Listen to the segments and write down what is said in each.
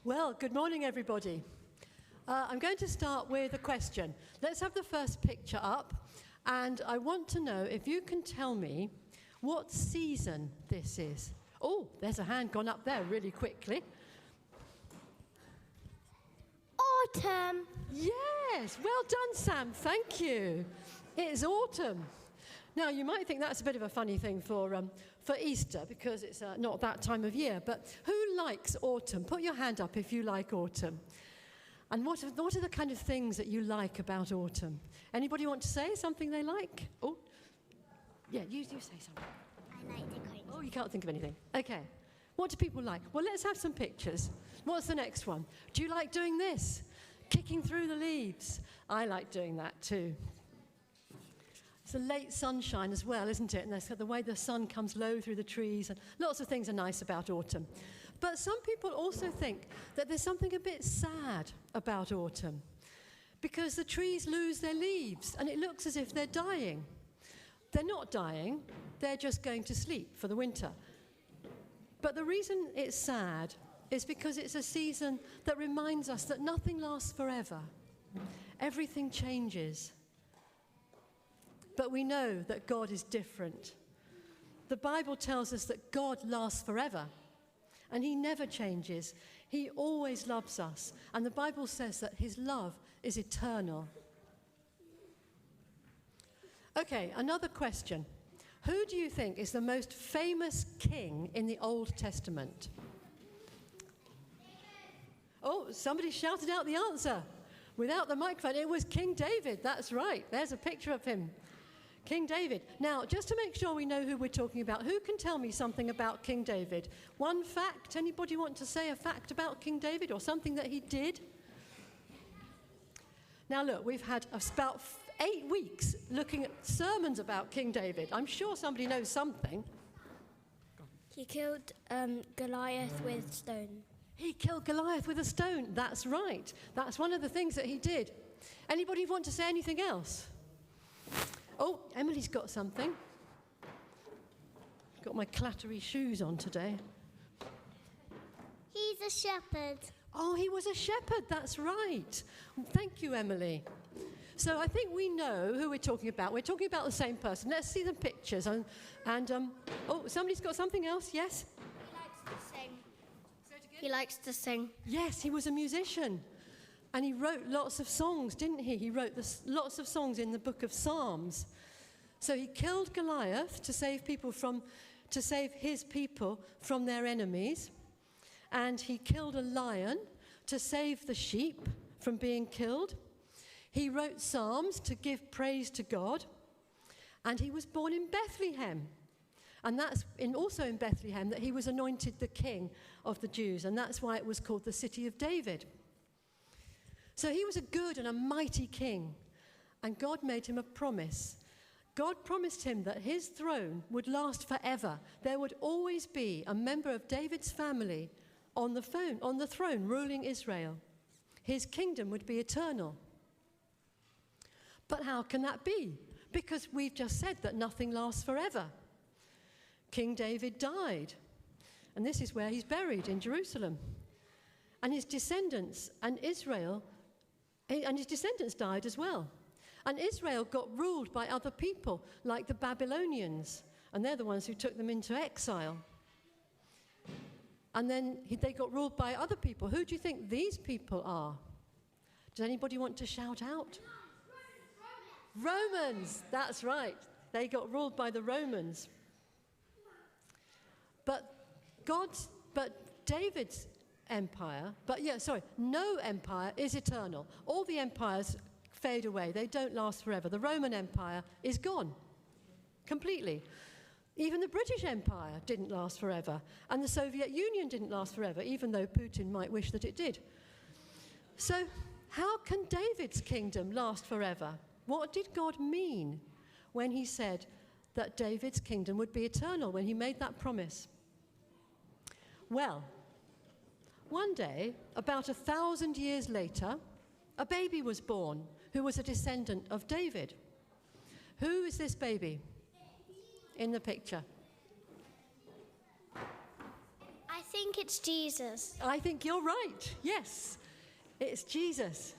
Well, good morning, everybody. I'm going to start with a question. Let's have the first picture up, and I want to know if you can tell me what season this is. Oh, there's a hand gone up there really quickly. Autumn. Yes, well done, Sam, thank you. It's autumn. Now, you might think that's a bit of a funny thing for Easter, because it's not that time of year, but who likes autumn? Put your hand up if you like autumn. And what are the kind of things that you like about autumn? Anybody want to say something they like? Oh, yeah, you say something. I like decorating. Oh, you can't think of anything. Okay. What do people like? Well, let's have some pictures. What's the next one? Do you like doing this? Kicking through the leaves. I like doing that too. It's a late sunshine as well, isn't it? And the way the sun comes low through the trees, and lots of things are nice about autumn. But some people also think that there's something a bit sad about autumn, because the trees lose their leaves, and it looks as if they're dying. They're not dying, they're just going to sleep for the winter. But the reason it's sad is because it's a season that reminds us that nothing lasts forever. Everything changes. But we know that God is different. The Bible tells us that God lasts forever, and he never changes. He always loves us, and the Bible says that his love is eternal. Okay, another question. Who do you think is the most famous king in the Old Testament? Oh, somebody shouted out the answer without the microphone. It was King David. That's right. There's a picture of him. King David. Now, just to make sure we know who we're talking about, who can tell me something about King David? One fact? Anybody want to say a fact about King David or something that he did? Now, look, we've had about 8 weeks looking at sermons about King David. I'm sure somebody knows something. He killed Goliath with stone. He killed Goliath with a stone. That's right. That's one of the things that he did. Anybody want to say anything else? Oh, Emily's got something. Got my clattery shoes on today. He's a shepherd. Oh, he was a shepherd, that's right. Thank you, Emily. So I think we know who we're talking about. We're talking about the same person. Let's see the pictures. Oh, somebody's got something else, yes? He likes to sing. He likes to sing. Yes, he was a musician. And he wrote lots of songs, didn't he? He wrote lots of songs in the book of Psalms. So he killed Goliath to save his people from their enemies. And he killed a lion to save the sheep from being killed. He wrote psalms to give praise to God. And he was born in Bethlehem. And that's also in Bethlehem that he was anointed the king of the Jews. And that's why it was called the city of David. So he was a good and a mighty king, and God made him a promise. God promised him that his throne would last forever. There would always be a member of David's family on the throne ruling Israel. His kingdom would be eternal. But how can that be? Because we've just said that nothing lasts forever. King David died, and this is where he's buried, in Jerusalem. And his descendants died as well. And Israel got ruled by other people, like the Babylonians. And they're the ones who took them into exile. And then they got ruled by other people. Who do you think these people are? Does anybody want to shout out? Romans, that's right. They got ruled by the Romans. But David's empire, no empire is eternal. All the empires fade away. They don't last forever. The Roman Empire is gone completely. Even the British Empire didn't last forever. And the Soviet Union didn't last forever, even though Putin might wish that it did. So how can David's kingdom last forever? What did God mean when he said that David's kingdom would be eternal, when he made that promise? Well, one day, about 1,000 years later, a baby was born who was a descendant of David. Who is this baby in the picture? I think it's Jesus. I think you're right. Yes, it's Jesus.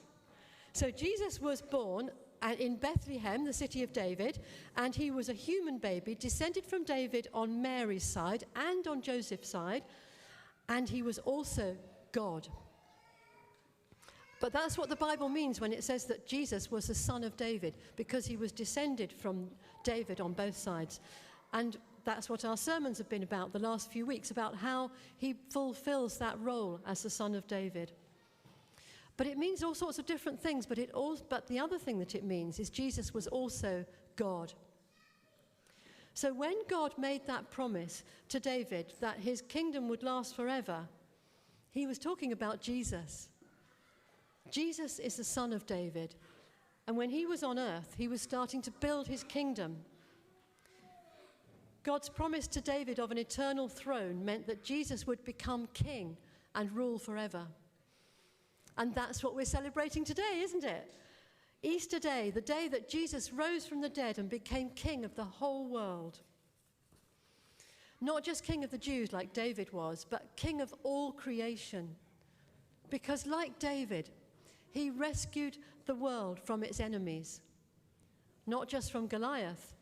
So Jesus was born in Bethlehem, the city of David, and he was a human baby, descended from David on Mary's side and on Joseph's side, and he was also God. But that's what the Bible means when it says that Jesus was the son of David, because he was descended from David on both sides. And that's what our sermons have been about the last few weeks, about how he fulfills that role as the son of David. But it means all sorts of different things, but the other thing that it means is Jesus was also God. So when God made that promise to David that his kingdom would last forever, he was talking about Jesus. Jesus is the son of David. And when he was on earth, he was starting to build his kingdom. God's promise to David of an eternal throne meant that Jesus would become king and rule forever. And that's what we're celebrating today, isn't it? Easter Day, the day that Jesus rose from the dead and became king of the whole world. Not just king of the Jews like David was, but king of all creation. Because like David, he rescued the world from its enemies. Not just from Goliath,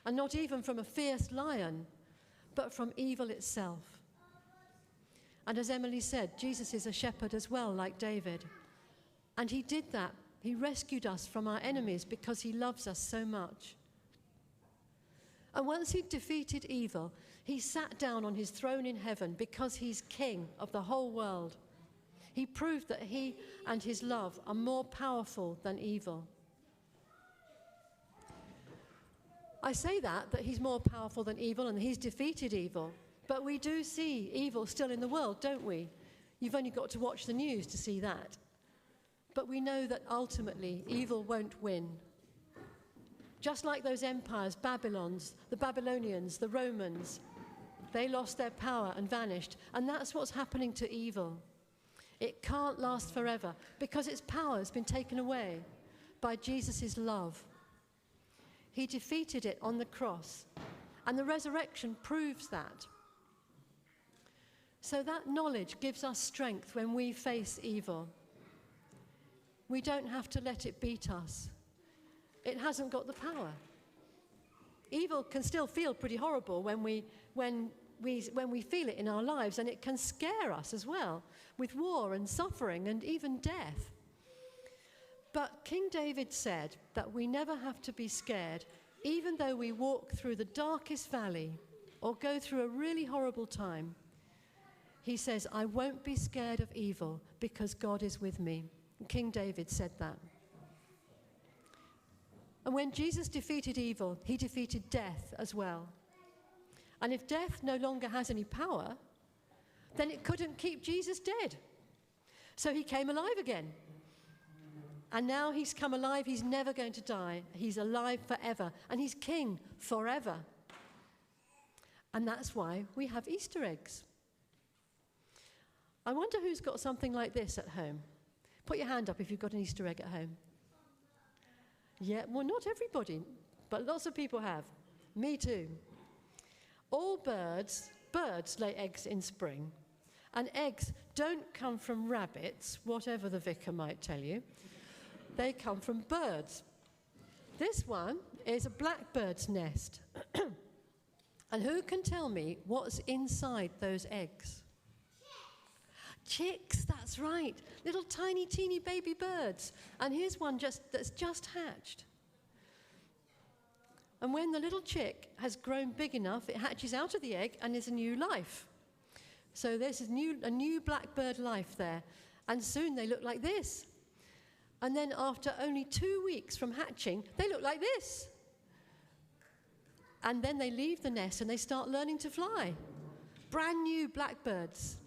and not even from a fierce lion, but from evil itself. And as Emily said, Jesus is a shepherd as well, like David. And he did that. He rescued us from our enemies because he loves us so much. And once he'd defeated evil, he sat down on his throne in heaven because he's king of the whole world. He proved that he and his love are more powerful than evil. I say that he's more powerful than evil and he's defeated evil. But we do see evil still in the world, don't we? You've only got to watch the news to see that. But we know that ultimately evil won't win. Just like those empires, the Babylonians, the Romans, they lost their power and vanished. And that's what's happening to evil. It can't last forever because its power has been taken away by Jesus' love. He defeated it on the cross, and the resurrection proves that. So that knowledge gives us strength when we face evil. We don't have to let it beat us. It hasn't got the power. Evil can still feel pretty horrible when we feel it in our lives, and it can scare us as well, with war and suffering and even death. But King David said that we never have to be scared, even though we walk through the darkest valley or go through a really horrible time. He says, I won't be scared of evil because God is with me. King David said that. And when Jesus defeated evil, he defeated death as well. And if death no longer has any power, then it couldn't keep Jesus dead. So he came alive again. And now he's come alive, he's never going to die. He's alive forever, and he's king forever. And that's why we have Easter eggs. I wonder who's got something like this at home. Put your hand up if you've got an Easter egg at home. Yeah, well, not everybody, but lots of people have. Me too. All birds lay eggs in spring, and eggs don't come from rabbits, whatever the vicar might tell you. They come from birds. This one is a blackbird's nest. And who can tell me what's inside those eggs? Chicks, that's right. Little tiny, teeny baby birds. And here's one that's just hatched. And when the little chick has grown big enough, it hatches out of the egg and is a new life. So there's a new blackbird life there. And soon they look like this. And then after only 2 weeks from hatching, they look like this. And then they leave the nest and they start learning to fly. Brand new blackbirds.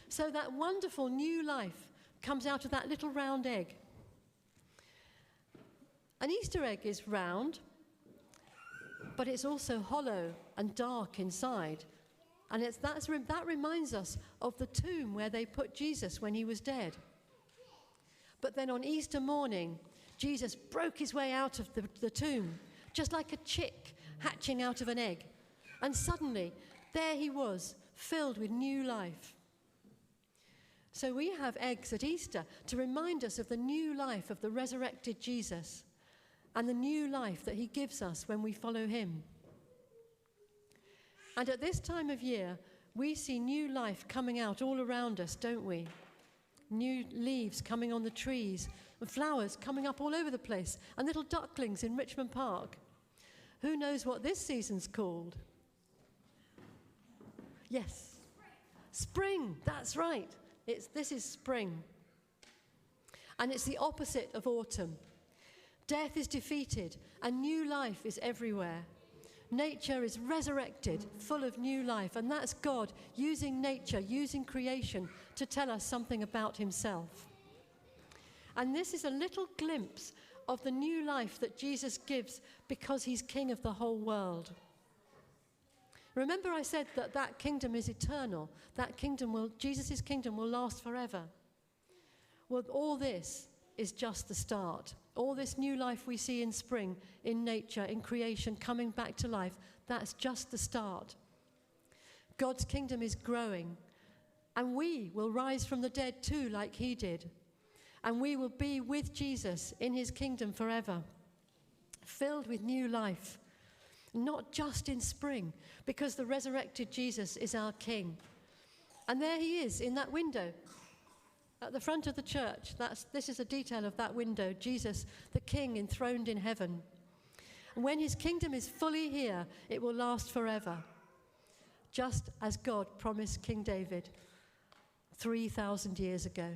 So that wonderful new life comes out of that little round egg. An Easter egg is round, but it's also hollow and dark inside. And that reminds us of the tomb where they put Jesus when he was dead. But then on Easter morning, Jesus broke his way out of the tomb, just like a chick hatching out of an egg. And suddenly, there he was, filled with new life. So we have eggs at Easter to remind us of the new life of the resurrected Jesus and the new life that he gives us when we follow him. And at this time of year, we see new life coming out all around us, don't we? New leaves coming on the trees, and flowers coming up all over the place, and little ducklings in Richmond Park. Who knows what this season's called? Yes. Spring, that's right. This is spring. And it's the opposite of autumn. Death is defeated, and new life is everywhere. Nature is resurrected, full of new life, and that's God using nature, using creation to tell us something about himself. And this is a little glimpse of the new life that Jesus gives because he's king of the whole world. Remember I said that kingdom is eternal. Jesus' kingdom will last forever. Well, all this is just the start. All this new life we see in spring, in nature, in creation, coming back to life, that's just the start. God's kingdom is growing, and we will rise from the dead too, like he did. And we will be with Jesus in his kingdom forever, filled with new life, not just in spring, because the resurrected Jesus is our king. And there he is in that window at the front of the church. This is a detail of that window, Jesus, the king enthroned in heaven. And when his kingdom is fully here, it will last forever, just as God promised King David 3,000 years ago.